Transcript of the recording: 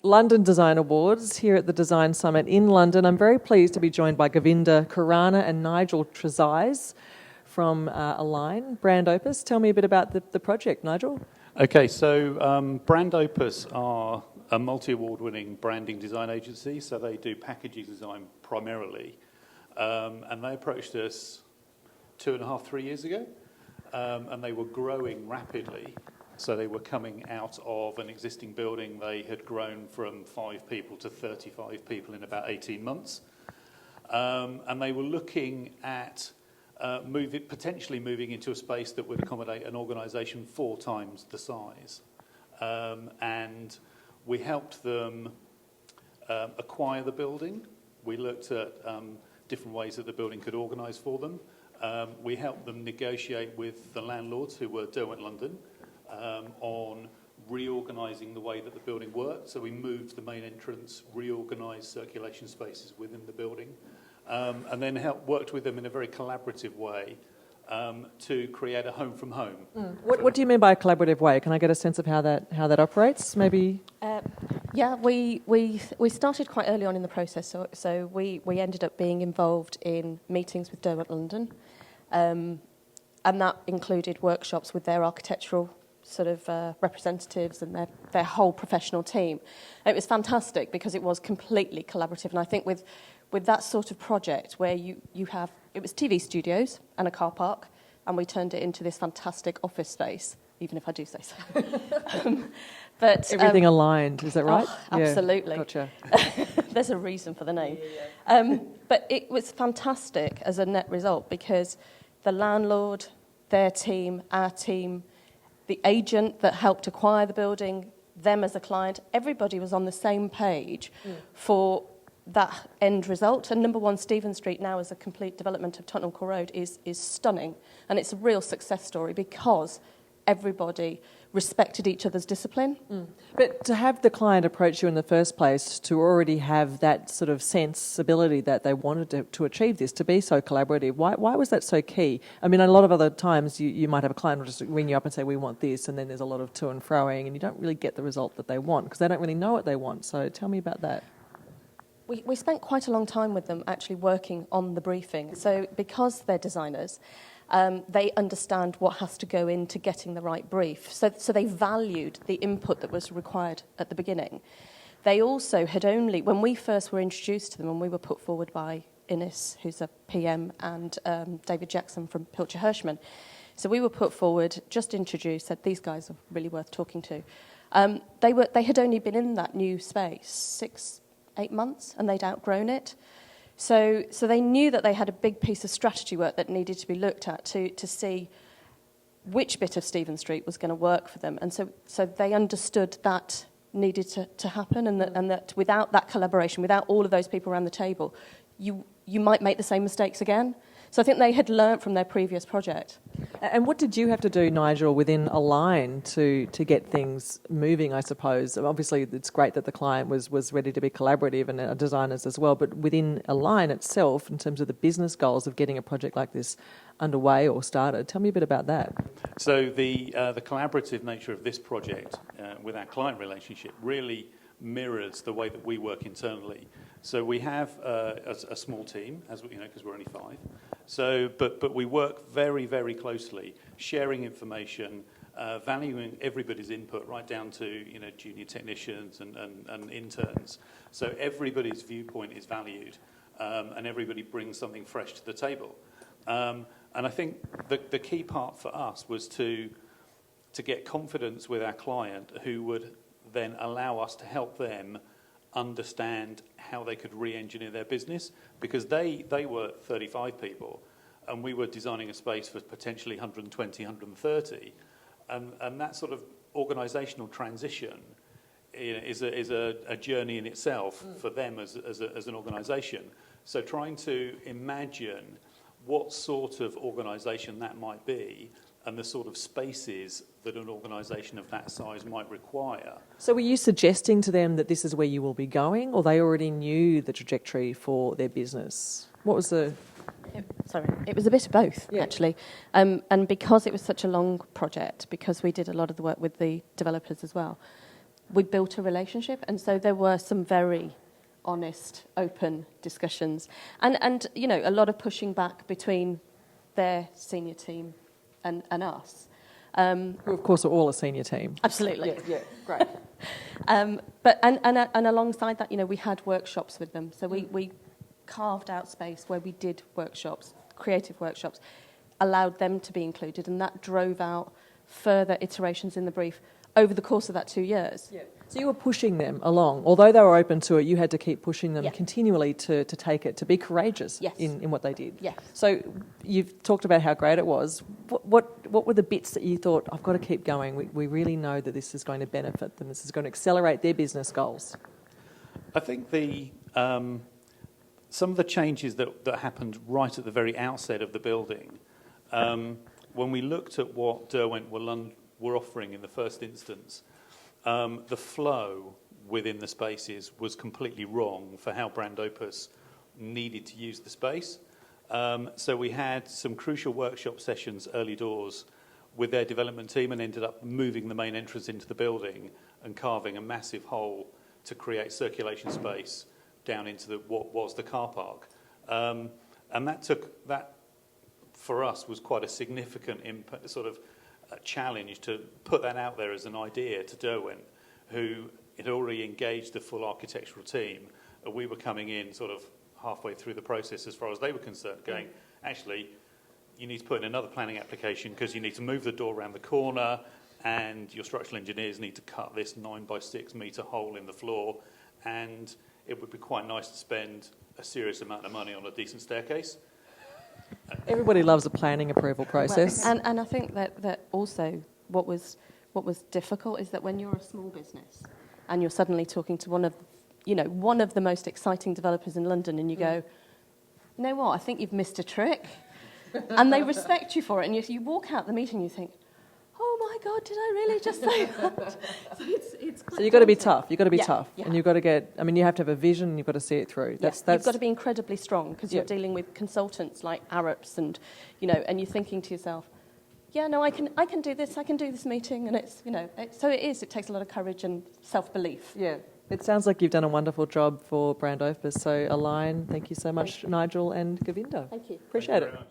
London Design Awards here at the Design Summit in London. I'm very pleased to be joined by Govinda Khurana and Nigel Trezise from Align, BrandOpus. Tell me a bit about the project, Nigel. Okay, so BrandOpus are a multi-award winning branding design agency, so they do packaging design primarily. And they approached us 2.5, 3 years ago, and they were growing rapidly. So they were coming out of an existing building. They had grown from 5 people to 35 people in about 18 months. And they were looking at potentially moving into a space that would accommodate an organisation 4 times the size. And we helped them acquire the building. We looked at different ways that the building could organise for them. We helped them negotiate with the landlords, who were Derwent London, on reorganising the way that the building worked. So we moved the main entrance, reorganised circulation spaces within the building, and then worked with them in a very collaborative way to create a home from home. What do you mean by a collaborative way? Can I get a sense of how that operates, maybe? Yeah, we started quite early on in the process, so we ended up being involved in meetings with Derwent London, and that included workshops with their architectural sort of representatives and their whole professional team. And it was fantastic because it was completely collaborative, and I think with that sort of project where you have, it was TV studios and a car park, and we turned it into this fantastic office space, even if I do say so. But everything aligned, is that right? Oh, absolutely. Yeah, gotcha. There's a reason for the name. Yeah. But it was fantastic as a net result because the landlord, their team, our team, the agent that helped acquire the building, them as a client, everybody was on the same page for that end result. And number 1 Stephen Street now as a complete development of Tottenham Court Road is stunning. And it's a real success story because everybody respected each other's discipline. But to have the client approach you in the first place, to already have that sort of sensibility that they wanted to achieve this, to be so collaborative, why was that so key? I mean, a lot of other times you might have a client who just ring you up and say, we want this, and then there's a lot of to and froing, and you don't really get the result that they want because they don't really know what they want. So tell me about that. We spent quite a long time with them actually working on the briefing. So because they're designers, they understand what has to go into getting the right brief. So they valued the input that was required at the beginning. They also had only, when we first were introduced to them, and we were put forward by Innes, who's a PM, and David Jackson from Pilcher Hirschman. So we were put forward, just introduced, said these guys are really worth talking to. They had only been in that new space 6-8 months, and they'd outgrown it. So they knew that they had a big piece of strategy work that needed to be looked at to see which bit of Stephen Street was going to work for them. And so they understood that needed to happen, and that without that collaboration, without all of those people around the table, you might make the same mistakes again. So I think they had learnt from their previous project. And what did you have to do, Nigel, within Align to get things moving, I suppose? Obviously, it's great that the client was ready to be collaborative and designers as well, but within Align itself, in terms of the business goals of getting a project like this underway or started, tell me a bit about that. So the collaborative nature of this project with our client relationship really mirrors the way that we work internally. So we have a small team, as we, because we're only 5. So, but we work very, very closely, sharing information, valuing everybody's input, right down to junior technicians and interns. So everybody's viewpoint is valued, and everybody brings something fresh to the table. And I think the key part for us was to get confidence with our client, who would then allow us to help them understand how they could re-engineer their business, because they were 35 people and we were designing a space for potentially 120, 130, and that sort of organisational transition is a journey in itself for them as an organisation. So trying to imagine what sort of organisation that might be and the sort of spaces that an organisation of that size might require. So were you suggesting to them that this is where you will be going, or they already knew the trajectory for their business? What was the... It was a bit of both, actually. And because it was such a long project, because we did a lot of the work with the developers as well, we built a relationship, and so there were some very honest, open discussions, and you know, a lot of pushing back between their senior team and us. Who, of course, are all a senior team. Absolutely. Yeah, great. But alongside that, you know, we had workshops with them. So we carved out space where we did workshops, creative workshops, allowed them to be included, and that drove out further iterations in the brief over the course of that 2 years. Yeah. So you were pushing them along. Although they were open to it, you had to keep pushing them Yeah. continually to take it, to be courageous Yes. in what they did. Yes. So you've talked about how great it was. What were the bits that you thought, I've got to keep going, we really know that this is going to benefit them, this is going to accelerate their business goals? I think some of the changes that happened right at the very outset of the building, when we looked at what Derwent were offering in the first instance, the flow within the spaces was completely wrong for how BrandOpus needed to use the space. So we had some crucial workshop sessions early doors with their development team, and ended up moving the main entrance into the building and carving a massive hole to create circulation space down into what was the car park. And that for us was quite a significant impact, sort of a challenge to put that out there as an idea to Derwent, who had already engaged the full architectural team. We were coming in sort of halfway through the process as far as they were concerned, going, actually, you need to put in another planning application because you need to move the door around the corner, and your structural engineers need to cut this 9 by 6 metre hole in the floor, and it would be quite nice to spend a serious amount of money on a decent staircase. Everybody loves a planning approval process. Well, and I think that also what was difficult is that when you're a small business and you're suddenly talking to one of the most exciting developers in London, and you go, you know what, I think you've missed a trick. And they respect you for it, and you walk out the meeting and you think, oh my God, did I really just say that? So you've got to be tough. You've got to be tough. Yeah. And you've got to you have to have a vision, and you've got to see it through. You've got to be incredibly strong, because you're dealing with consultants like Arabs, and, you know, and you're thinking to yourself, yeah, no, I can do this meeting, and it's, you know, it takes a lot of courage and self-belief. Yeah. It sounds like you've done a wonderful job for BrandOpus. So, Align, thank you so much, Nigel and Govinda. Thank you. Appreciate it. Very much.